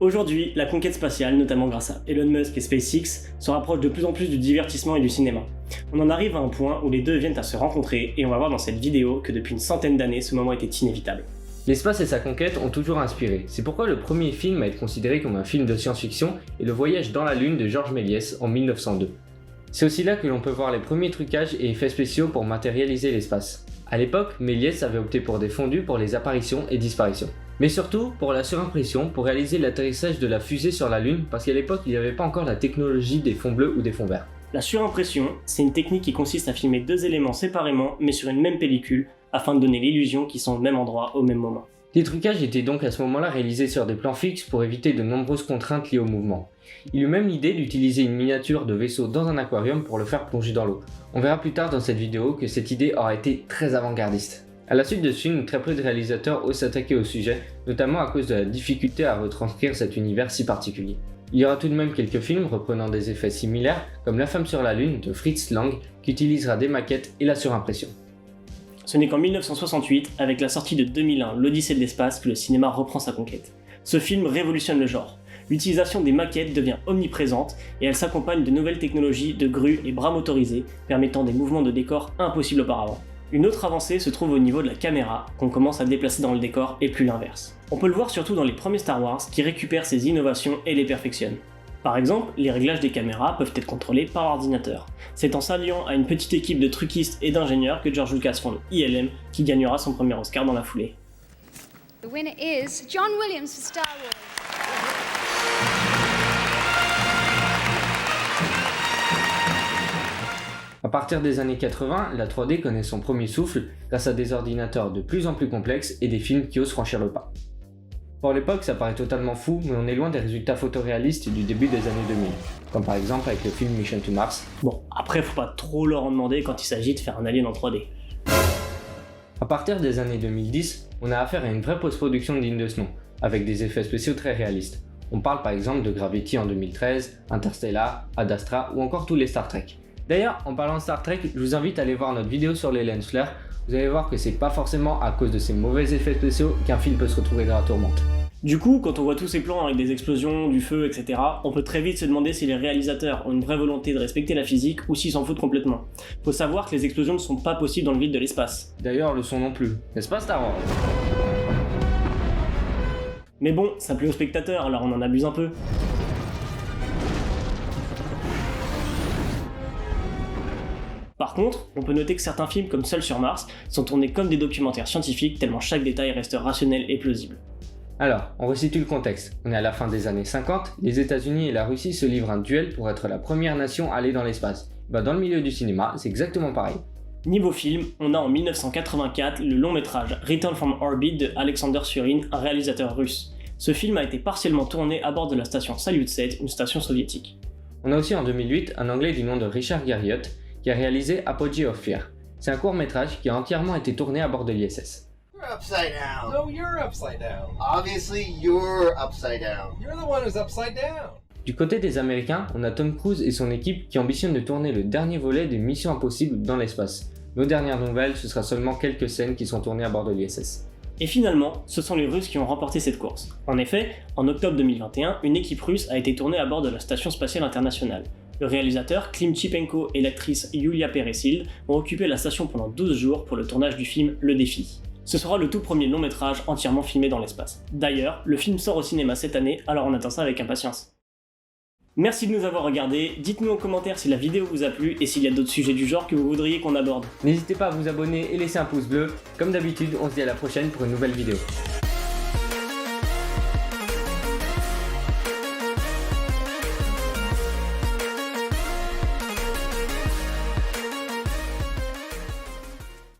Aujourd'hui, la conquête spatiale, notamment grâce à Elon Musk et SpaceX, se rapproche de plus en plus du divertissement et du cinéma. On en arrive à un point où les deux viennent à se rencontrer et on va voir dans cette vidéo que depuis une centaine d'années, ce moment était inévitable. L'espace et sa conquête ont toujours inspiré. C'est pourquoi le premier film à être considéré comme un film de science-fiction est Le Voyage dans la Lune de Georges Méliès en 1902. C'est aussi là que l'on peut voir les premiers trucages et effets spéciaux pour matérialiser l'espace. A l'époque, Méliès avait opté pour des fondus pour les apparitions et disparitions. Mais surtout pour la surimpression pour réaliser l'atterrissage de la fusée sur la Lune parce qu'à l'époque il n'y avait pas encore la technologie des fonds bleus ou des fonds verts. La surimpression, c'est une technique qui consiste à filmer deux éléments séparément mais sur une même pellicule afin de donner l'illusion qu'ils sont au même endroit au même moment. Les trucages étaient donc à ce moment-là réalisés sur des plans fixes pour éviter de nombreuses contraintes liées au mouvement. Il eut même l'idée d'utiliser une miniature de vaisseau dans un aquarium pour le faire plonger dans l'eau. On verra plus tard dans cette vidéo que cette idée aura été très avant-gardiste. A la suite de ce film, très peu de réalisateurs osent s'attaquer au sujet, notamment à cause de la difficulté à retranscrire cet univers si particulier. Il y aura tout de même quelques films reprenant des effets similaires, comme La femme sur la Lune de Fritz Lang, qui utilisera des maquettes et la surimpression. Ce n'est qu'en 1968, avec la sortie de 2001, L'Odyssée de l'espace, que le cinéma reprend sa conquête. Ce film révolutionne le genre. L'utilisation des maquettes devient omniprésente et elle s'accompagne de nouvelles technologies de grues et bras motorisés, permettant des mouvements de décor impossibles auparavant. Une autre avancée se trouve au niveau de la caméra, qu'on commence à déplacer dans le décor et plus l'inverse. On peut le voir surtout dans les premiers Star Wars qui récupèrent ces innovations et les perfectionnent. Par exemple, les réglages des caméras peuvent être contrôlés par ordinateur. C'est en s'alliant à une petite équipe de truquistes et d'ingénieurs que George Lucas fonde ILM qui gagnera son premier Oscar dans la foulée. The winner is John Williams for Star Wars. À partir des années 80, la 3D connaît son premier souffle grâce à des ordinateurs de plus en plus complexes et des films qui osent franchir le pas. Pour l'époque, ça paraît totalement fou, mais on est loin des résultats photoréalistes du début des années 2000, comme par exemple avec le film Mission to Mars. Bon, après faut pas trop leur en demander quand il s'agit de faire un alien en 3D. À partir des années 2010, on a affaire à une vraie post-production digne de ce nom, avec des effets spéciaux très réalistes. On parle par exemple de Gravity en 2013, Interstellar, Ad Astra ou encore tous les Star Trek. D'ailleurs, en parlant de Star Trek, je vous invite à aller voir notre vidéo sur les lens flares. Vous allez voir que c'est pas forcément à cause de ces mauvais effets spéciaux qu'un film peut se retrouver dans la tourmente. Du coup, quand on voit tous ces plans avec des explosions, du feu, etc., on peut très vite se demander si les réalisateurs ont une vraie volonté de respecter la physique ou s'ils s'en foutent complètement. Faut savoir que les explosions ne sont pas possibles dans le vide de l'espace. D'ailleurs, le son non plus, n'est-ce pas Star Wars ? Mais bon, ça plaît aux spectateurs, alors on en abuse un peu. Par contre, on peut noter que certains films comme Seul sur Mars sont tournés comme des documentaires scientifiques tellement chaque détail reste rationnel et plausible. Alors, on resitue le contexte. On est à la fin des années 50, les États-Unis et la Russie se livrent un duel pour être la première nation à aller dans l'espace. Dans le milieu du cinéma, c'est exactement pareil. Niveau film, on a en 1984 le long métrage Return from Orbit de Alexander Surin, un réalisateur russe. Ce film a été partiellement tourné à bord de la station Salyut 7, une station soviétique. On a aussi en 2008 un anglais du nom de Richard Garriott qui a réalisé Apogee of Fear. C'est un court-métrage qui a entièrement été tourné à bord de l'ISS. You're upside down. No, you're upside down. Obviously, you're upside down. You're the one who's upside down. Du côté des Américains, on a Tom Cruise et son équipe qui ambitionnent de tourner le dernier volet de Mission Impossible dans l'espace. Nos dernières nouvelles, ce sera seulement quelques scènes qui sont tournées à bord de l'ISS. Et finalement, ce sont les Russes qui ont remporté cette course. En effet, en octobre 2021, une équipe russe a été tournée à bord de la Station Spatiale Internationale. Le réalisateur Klim Chipenko et l'actrice Yulia Peresild ont occupé la station pendant 12 jours pour le tournage du film Le Défi. Ce sera le tout premier long métrage entièrement filmé dans l'espace. D'ailleurs, le film sort au cinéma cette année, alors on attend ça avec impatience. Merci de nous avoir regardés, dites-nous en commentaire si la vidéo vous a plu et s'il y a d'autres sujets du genre que vous voudriez qu'on aborde. N'hésitez pas à vous abonner et laisser un pouce bleu. Comme d'habitude, on se dit à la prochaine pour une nouvelle vidéo.